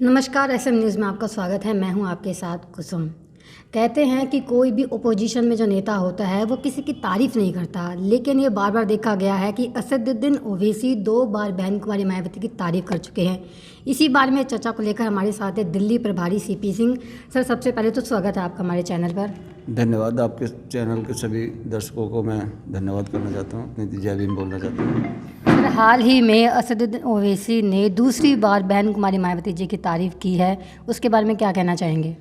नमस्कार, SM news में आपका स्वागत है। मैं हूं आपके साथ कुसुम। कहते हैं कि कोई भी ओपोजिशन में जो नेता होता है वो किसी की तारीफ़ नहीं करता, लेकिन ये बार बार देखा गया है कि असदुद्दीन ओवैसी 2 बार बहन कुमारी मायावती की तारीफ़ कर चुके हैं। इसी बारे में चर्चा को लेकर हमारे साथ है दिल्ली प्रभारी सीपी सिंह। सर, सबसे पहले तो स्वागत है आपका हमारे चैनल पर। धन्यवाद। आपके चैनल के सभी दर्शकों को मैं धन्यवाद करना चाहता हूँ, अपनी जय भीम बोलना चाहता हूँ। सर, हाल ही में असदुद्दीन ओवैसी ने दूसरी बार बहन कुमारी मायावती जी की तारीफ़ की है, उसके बारे में क्या कहना चाहेंगे?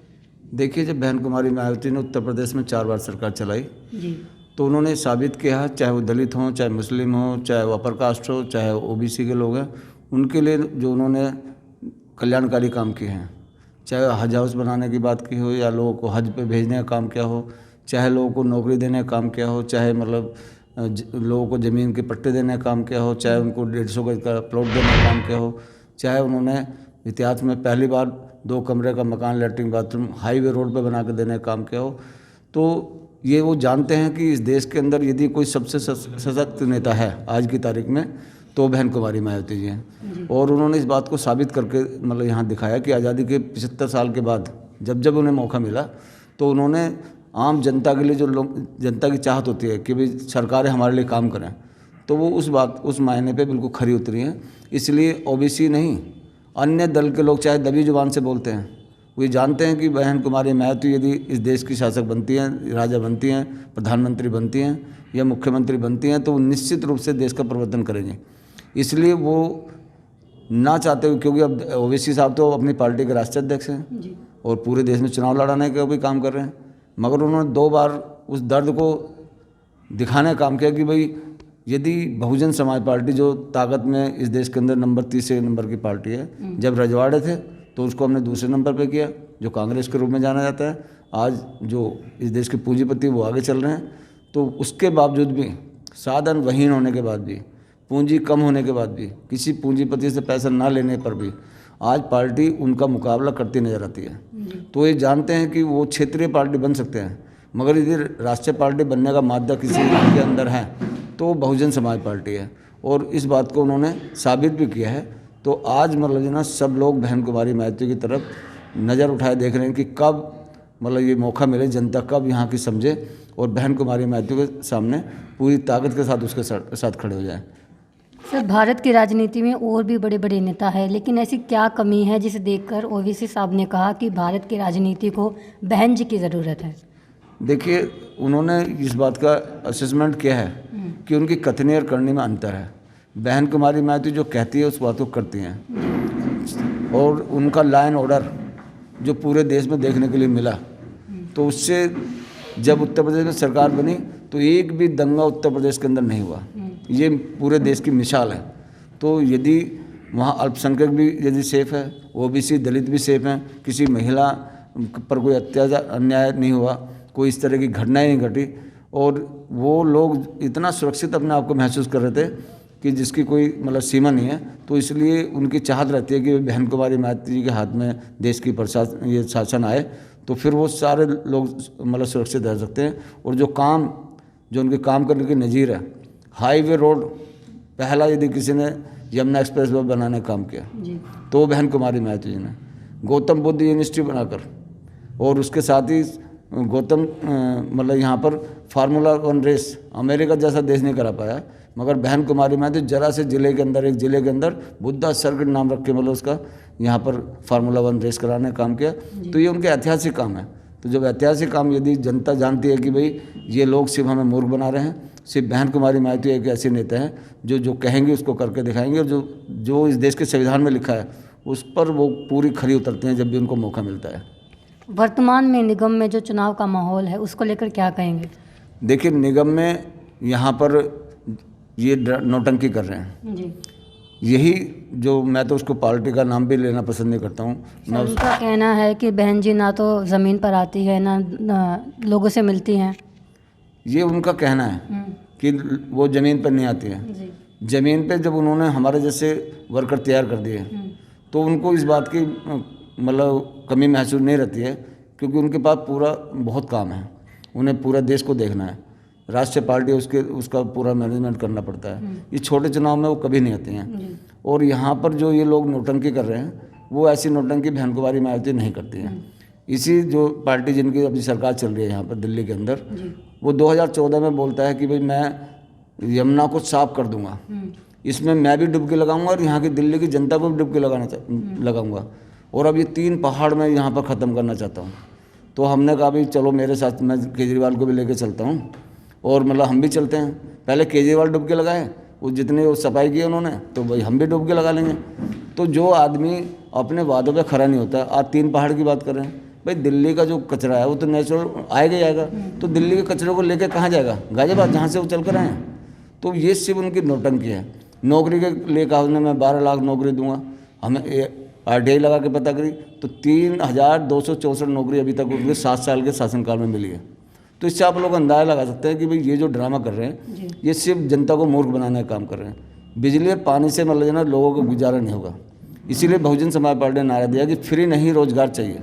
देखिए, जब बहन कुमारी मायावती ने उत्तर प्रदेश में 4 बार सरकार चलाई जी। तो उन्होंने साबित किया, चाहे वो दलित हों, चाहे मुस्लिम हों, चाहे वो अपर कास्ट हो, चाहे ओबीसी के लोग हैं, उनके लिए जो उन्होंने कल्याणकारी काम किए हैं, चाहे हज हाउस बनाने की बात की हो या लोगों को हज पे भेजने का काम किया हो, चाहे लोगों को नौकरी देने का काम किया हो, चाहे लोगों को ज़मीन के पट्टे देने का काम किया हो, चाहे उनको 150 गज का प्लॉट देने का काम किया हो, चाहे उन्होंने इतिहास में पहली बार 2 कमरे का मकान, लैट्रिन, बाथरूम हाईवे रोड पे बना के देने का काम किया हो। तो ये वो जानते हैं कि इस देश के अंदर यदि कोई सबसे सशक्त नेता है आज की तारीख में तो बहन कुमारी मायावती जी हैं। और उन्होंने इस बात को साबित करके यहाँ दिखाया कि आज़ादी के 75 साल के बाद जब जब उन्हें मौका मिला तो उन्होंने आम जनता के लिए जो जनता की चाहत होती है कि भाई सरकारें हमारे लिए काम करें, तो वो उस मायने पे बिल्कुल खरी उतरी हैं। इसलिए ओबीसी नहीं, अन्य दल के लोग चाहे दबी जुबान से बोलते हैं, वो ये जानते हैं कि बहन कुमारी मायावती यदि इस देश की शासक बनती हैं, राजा बनती हैं, प्रधानमंत्री बनती हैं या मुख्यमंत्री बनती हैं तो वो निश्चित रूप से देश का प्रवर्तन करेंगे। इसलिए वो ना चाहते हुए, क्योंकि अब ओवैसी साहब तो अपनी पार्टी के राष्ट्रीय अध्यक्ष हैं और पूरे देश में चुनाव लड़ाने का भी काम कर रहे हैं, मगर उन्होंने 2 बार उस दर्द को दिखाने का काम किया कि भाई यदि बहुजन समाज पार्टी जो ताकत में इस देश के अंदर नंबर 30 नंबर की पार्टी है, जब रजवाड़े थे तो उसको हमने दूसरे नंबर पे किया, जो कांग्रेस के रूप में जाना जाता है। आज जो इस देश के पूंजीपति वो आगे चल रहे हैं, तो उसके बावजूद भी, साधन वहीन होने के बाद भी, पूंजी कम होने के बाद भी, किसी पूंजीपति से पैसा ना लेने पर भी आज पार्टी उनका मुकाबला करती नज़र आती है। तो ये जानते हैं कि वो क्षेत्रीय पार्टी बन सकते हैं, मगर यदि राष्ट्रीय पार्टी बनने का मादा किसी के अंदर है तो बहुजन समाज पार्टी है, और इस बात को उन्होंने साबित भी किया है। तो आज सब लोग बहन कुमारी मायावती की तरफ नज़र उठाए देख रहे हैं कि कब ये मौका मिले, जनता कब यहाँ की समझे और बहन कुमारी मायावती के सामने पूरी ताकत के साथ उसके साथ खड़े हो जाए। सर, भारत की राजनीति में और भी बड़े बड़े नेता हैं, लेकिन ऐसी क्या कमी है जिसे देखकर ओवैसी साहब ने कहा कि भारत की राजनीति को बहन जी की ज़रूरत है? देखिए, उन्होंने इस बात का असेसमेंट किया है कि उनकी कथनी और करनी में अंतर है। बहन कुमारी मायावती जो कहती है उस बात को करती हैं, और उनका लाइन ऑर्डर जो पूरे देश में देखने के लिए मिला, तो उससे जब उत्तर प्रदेश में सरकार बनी तो एक भी दंगा उत्तर प्रदेश के अंदर नहीं हुआ। ये पूरे देश की मिसाल है। तो यदि वहाँ अल्पसंख्यक भी यदि सेफ है, ओबीसी दलित भी सेफ हैं, किसी महिला पर कोई अत्याचार अन्याय नहीं हुआ, कोई इस तरह की घटनाएं नहीं घटी, और वो लोग इतना सुरक्षित अपने आप को महसूस कर रहे थे कि जिसकी कोई सीमा नहीं है। तो इसलिए उनकी चाहत रहती है कि बहन कुमारी मायावती जी के हाथ में देश की शासन आए, तो फिर वो सारे लोग सुरक्षित रह सकते हैं। और जो उनके काम करने की नज़ीर है, हाईवे रोड पहला यदि किसी ने यमुना एक्सप्रेस वे बनाने का काम किया तो वो बहन कुमारी मायावती जी ने। गौतम बुद्ध यूनिवर्सिटी बनाकर, और उसके साथ ही गौतम यहाँ पर फार्मूला 1 रेस अमेरिका जैसा देश नहीं करा पाया, मगर बहन कुमारी मायावती जरा से जिले के अंदर बुद्धा सर्किट नाम रख के उसका यहाँ पर फार्मूला 1 रेस कराने का काम किया। तो ये उनके ऐतिहासिक काम है। तो जब ऐतिहासिक काम यदि जनता जानती है कि भाई ये लोग सिर्फ हमें मूर्ख बना रहे हैं, सिर्फ बहन कुमारी मायावती एक ऐसे नेता हैं जो कहेंगे उसको करके दिखाएंगे, और जो इस देश के संविधान में लिखा है उस पर वो पूरी खरी उतरते हैं जब भी उनको मौका मिलता है। वर्तमान में निगम में जो चुनाव का माहौल है उसको लेकर क्या कहेंगे? देखिए, निगम में यहाँ पर ये नौटंकी कर रहे हैं जी। यही जो, मैं तो उसको पार्टी का नाम भी लेना पसंद नहीं करता हूँ। उनका कहना है कि बहन जी ना तो ज़मीन पर आती है ना लोगों से मिलती हैं। ये उनका कहना है कि वो ज़मीन पर नहीं आती है। ज़मीन पे जब उन्होंने हमारे जैसे वर्कर तैयार कर दिए तो उनको इस बात की कमी महसूस नहीं रहती है, क्योंकि उनके पास बहुत काम है। उन्हें पूरा देश को देखना है, राष्ट्रीय पार्टी उसका पूरा मैनेजमेंट करना पड़ता है। ये छोटे चुनाव में वो कभी नहीं आती हैं। और यहाँ पर जो ये लोग नौटंकी कर रहे हैं वो ऐसी नौटंकी बहनकुमारी मायावती नहीं करती हैं। इसी जो पार्टी जिनकी अभी सरकार चल रही है यहाँ पर दिल्ली के अंदर, वो 2014 में बोलता है कि भाई मैं यमुना को साफ कर दूंगा, इसमें मैं भी डुबकी लगाऊंगा और यहाँ की दिल्ली की जनता को भी डुबकी लगाऊंगा, और अब ये 3 पहाड़ मैं यहाँ पर ख़त्म करना चाहता हूँ। तो हमने कहा भाई चलो मेरे साथ, मैं केजरीवाल को भी लेके चलता हूँ और मतलब हम भी चलते हैं। पहले केजरीवाल डुबकी लगाए, वो जितने वो सफाई की उन्होंने, तो भाई हम भी डुबकी लगा लेंगे। तो जो आदमी अपने वादों पे खरा नहीं होता, आज 3 पहाड़ की बात कर रहे हैं, भाई दिल्ली का जो कचरा है वो तो नेचुरल आएगा ही आएगा, तो दिल्ली के कचरे को लेके कहाँ जाएगा? गाजियाबाद, जहाँ से वो चल कर आए हैं। तो ये सिर्फ उनकी नौटंकी है। नौकरी के लिए कहा उसने मैं 12 लाख नौकरी दूंगा, हमें RTI लगा के पता करी तो 3264 नौकरी अभी तक उनके 7 साल के शासनकाल में मिली है। तो इससे आप लोग अंदाजा लगा सकते हैं कि भाई ये जो ड्रामा कर रहे हैं ये सिर्फ जनता को मूर्ख बनाने का काम कर रहे हैं। बिजली और पानी से मतलब जो ना लोगों को गुजारा नहीं होगा, इसीलिए बहुजन समाज पार्टी ने नारा दिया कि फ्री नहीं रोजगार चाहिए,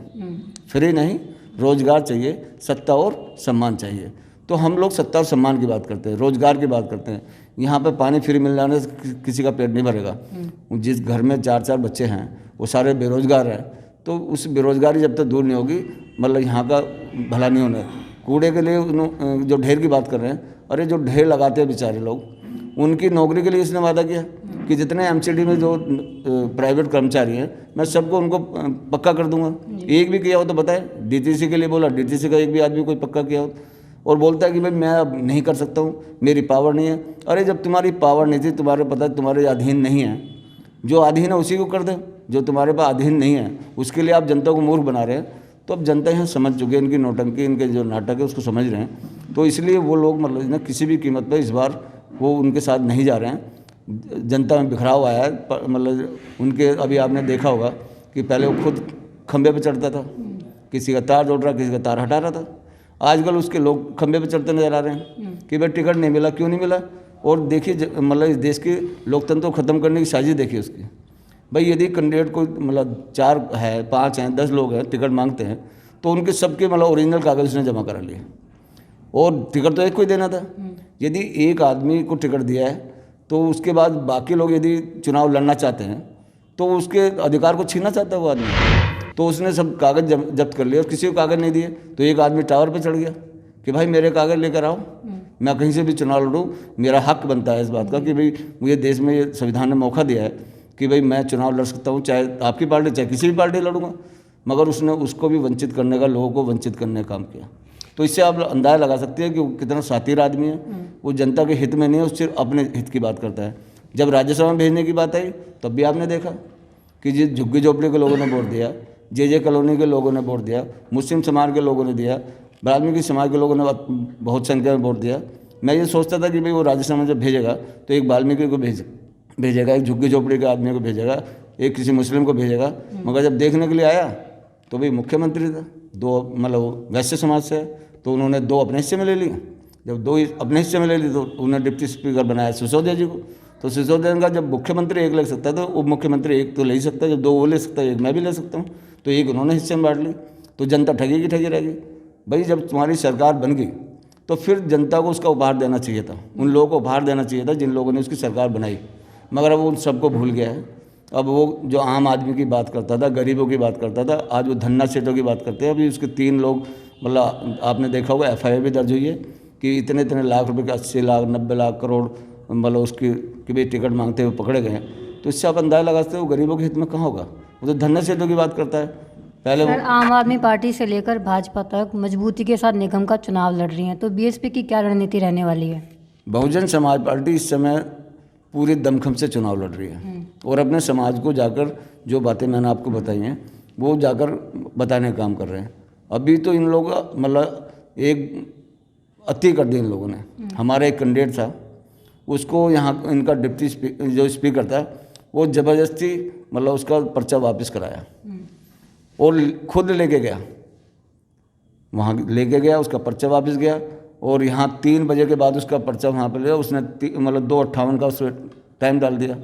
फ्री नहीं रोजगार चाहिए, सत्ता और सम्मान चाहिए। तो हम लोग सत्ता और सम्मान की बात करते हैं, रोजगार की बात करते हैं। यहाँ पे पानी फ्री मिल जाने से किसी का पेट नहीं भरेगा। जिस घर में 4-4 बच्चे हैं वो सारे बेरोजगार हैं, तो उस बेरोजगारी जब तक दूर नहीं होगी मतलब यहाँ का भला नहीं होना। कूड़े के लिए जो ढेर की बात कर रहे हैं, अरे जो ढेर लगाते हैं बेचारे लोग, उनकी नौकरी के लिए इसने वादा किया कि जितने MCD में जो प्राइवेट कर्मचारी हैं मैं सबको उनको पक्का कर दूंगा। एक भी किया हो तो बताए। DTC के लिए बोला, DTC का एक भी आदमी कोई पक्का किया हो? और बोलता है कि भाई मैं अब नहीं कर सकता हूँ, मेरी पावर नहीं है। अरे जब तुम्हारी पावर नहीं थी, तुम्हारे पता है तुम्हारे अधीन नहीं है, जो अधीन है उसी को कर दे, जो तुम्हारे पास अधीन नहीं है उसके लिए आप जनता को मूर्ख बना रहे हैं। तो अब जनता यहाँ समझ चुकी है, इनकी नौटंकी, इनके जो नाटक है उसको समझ रहे हैं। तो इसलिए वो लोग मतलब ना किसी भी कीमत पर इस बार वो उनके साथ नहीं जा रहे हैं। जनता में बिखराव आया है, मतलब उनके अभी आपने देखा होगा कि पहले वो खुद खंबे पर चढ़ता था, किसी का तार जोड़ रहा, किसी का तार हटा रहा था। आजकल उसके लोग खंबे पे चढ़ते नजर आ रहे हैं कि भाई टिकट नहीं मिला, क्यों नहीं मिला? और देखिए मतलब इस देश के लोकतंत्र को ख़त्म करने की साजिश देखिए उसकी। भाई यदि कैंडिडेट को मतलब 4 है, 5 हैं, 10 लोग हैं टिकट मांगते हैं, तो उनके सबके मतलब ओरिजिनल कागज उसने जमा करा लिए, और टिकट तो एक को ही देना था। यदि एक आदमी को टिकट दिया है तो उसके बाद बाकी लोग यदि चुनाव लड़ना चाहते हैं तो उसके अधिकार को छीनना चाहता है वो आदमी। तो उसने सब कागज़ जब्त कर लिया और किसी को कागज़ नहीं दिए। तो एक आदमी टावर पे चढ़ गया कि भाई मेरे कागज़ लेकर आओ, मैं कहीं से भी चुनाव लड़ूँ, मेरा हक बनता है इस बात का कि भाई मुझे देश में ये संविधान ने मौका दिया है कि भाई मैं चुनाव लड़ सकता हूँ, चाहे आपकी पार्टी चाहे किसी भी पार्टी लड़ूंगा। मगर उसने उसको भी वंचित करने का, लोगों को वंचित करने का काम किया। तो इससे आप अंदाज़ा लगा सकते हैं कि वो कितना सातिर आदमी है। वो जनता के हित में नहीं है, वो सिर्फ अपने हित की बात करता है। जब राज्यसभा में भेजने की बात आई तब भी आपने देखा कि जिस झुग्गी झोपड़ी के लोगों ने वोट दिया, जे कॉलोनी के लोगों ने वोट दिया, मुस्लिम समाज के लोगों ने दिया, वाल्मीकि समाज के लोगों ने बहुत संख्या में वोट दिया। मैं ये सोचता था कि भाई वो राज्यसभा में जब भेजेगा तो एक वाल्मीकि को भेजेगा, एक झुग्गी झोपड़ी के आदमी को भेजेगा, एक किसी मुस्लिम को भेजेगा। मगर जब देखने के लिए आया तो भाई मुख्यमंत्री था, 2 मतलब वैश्य समाज से, तो उन्होंने 2 अपने हिस्से में ले लिए। जब 2 अपने हिस्से में ले ली तो उन्होंने डिप्टी स्पीकर बनाया सिसोदिया जी को। तो सिसोदिया का जब मुख्यमंत्री 1 ले सकता है तो उप मुख्यमंत्री 1 तो ले ही सकता है, जब 2 वो ले सकता है 1 मैं भी ले सकता हूँ। तो 1 उन्होंने हिस्से में बांट ली, तो जनता ठगी की ठगी रहेगी। भाई जब तुम्हारी सरकार बन गई तो फिर जनता को उसका उपहार देना चाहिए था, उन लोगों को उपहार देना चाहिए था जिन लोगों ने उसकी सरकार बनाई। मगर अब वो उन सबको भूल गया है। अब वो जो आम आदमी की बात करता था, गरीबों की बात करता था, आज वो धन्ना सेठों की बात करते हैं। अभी उसके 3 लोग मतलब आपने देखा होगा FIR भी दर्ज हुई है कि इतने इतने लाख रुपए के 80 लाख 90 लाख करोड़ मतलब उसकी कि भाई टिकट मांगते हुए पकड़े गए हैं। तो इससे आप अंदाजा लगा सकते हो गरीबों के हित में कहाँ होगा। वो तो धन्ना सेठों की बात करता है। पहले सर, आम आदमी पार्टी से लेकर भाजपा तक मजबूती के साथ निगम का चुनाव लड़ रही हैं, तो BSP की क्या रणनीति रहने वाली है? बहुजन समाज पार्टी इस समय पूरे दमखम से चुनाव लड़ रही है और अपने समाज को जाकर जो बातें मैंने आपको बताई हैं वो जाकर बताने का काम कर रहे हैं। अभी तो इन लोगों मतलब एक अति कर दी इन लोगों ने। हमारा एक कैंडिडेट था, उसको यहाँ इनका डिप्टी जो स्पीकर था वो ज़बरदस्ती मतलब उसका पर्चा वापस कराया और खुद लेके गया, वहाँ लेके गया, उसका पर्चा वापस गया और यहाँ 3 बजे के बाद उसका पर्चा वहाँ पर लिया। उसने मतलब 2:58 का उसने टाइम डाल दिया।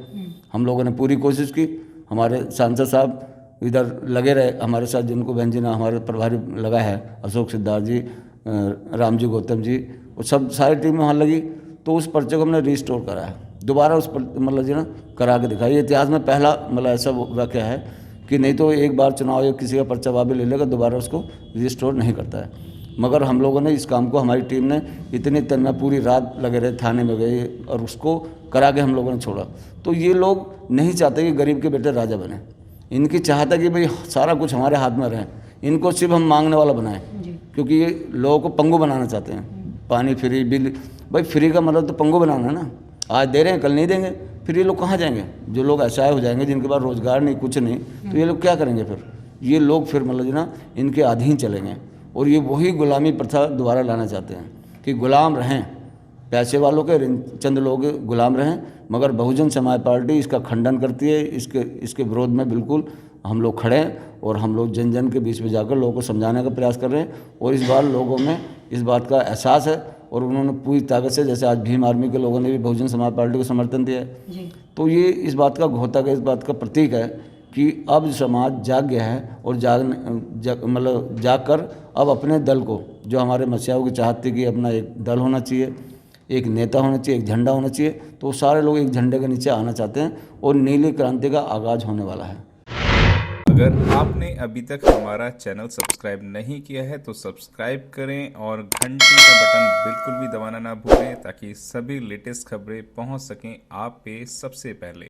हम लोगों ने पूरी कोशिश की, हमारे सांसद साहब इधर लगे रहे हमारे साथ, जिनको बहन जी ने हमारे प्रभारी लगा है, अशोक सिद्धार्थ जी, रामजी गौतम जी, वो सब सारी टीम वहाँ लगी। तो उस पर्चे को हमने रिस्टोर कराया, दोबारा उस पर मतलब जो ना करा के दिखाया। ये इतिहास में पहला मतलब ऐसा वाक़या है कि नहीं तो एक बार चुनाव या किसी का पर्चा वापस ले लेगा, दोबारा उसको रिस्टोर नहीं करता है। मगर हम लोगों ने इस काम को, हमारी टीम ने इतनी तन्मय पूरी रात लगे रहे, थाने में गए और उसको करा के हम लोगों ने छोड़ा। तो ये लोग नहीं चाहते कि गरीब के बेटे राजा बने, इनकी चाहत है कि भाई सारा कुछ हमारे हाथ में रहे, इनको सिर्फ हम मांगने वाला बनाएं, क्योंकि ये लोगों को पंगु बनाना चाहते हैं। पानी फ्री, बिल, भाई फ्री का मतलब तो पंगु बनाना है ना, आज दे रहे हैं कल नहीं देंगे, फिर ये लोग कहाँ जाएंगे? जो लोग असहाय हो जाएंगे, जिनके पास रोजगार नहीं, कुछ नहीं, तो ये लोग क्या करेंगे? फिर ये लोग फिर मतलब ना इनके अधीन चलेंगे और ये वही गुलामी प्रथा दोबारा लाना चाहते हैं कि गुलाम रहें, पैसे वालों के चंद लोग गुलाम रहें। मगर बहुजन समाज पार्टी इसका खंडन करती है, इसके विरोध में बिल्कुल हम लोग खड़े हैं और हम लोग जन जन के बीच में जाकर लोगों को समझाने का प्रयास कर रहे हैं। और इस बार लोगों में इस बात का एहसास है और उन्होंने पूरी ताकत से, जैसे आज भीम आर्मी के लोगों ने भी बहुजन समाज पार्टी को समर्थन दिया है, तो ये इस बात का घोतक है, इस बात का प्रतीक है कि अब समाज जाग गया है और जाग कर अब अपने दल को, जो हमारे मसीहाओं की चाहत थी कि अपना एक दल होना चाहिए, एक नेता होना चाहिए, एक झंडा होना चाहिए, तो सारे लोग एक झंडे के नीचे आना चाहते हैं और नीली क्रांति का आगाज होने वाला है। अगर आपने अभी तक हमारा चैनल सब्सक्राइब नहीं किया है तो सब्सक्राइब करें और घंटी का बटन बिल्कुल भी दबाना ना भूलें, ताकि सभी लेटेस्ट खबरें पहुंच सकें आप पे सबसे पहले।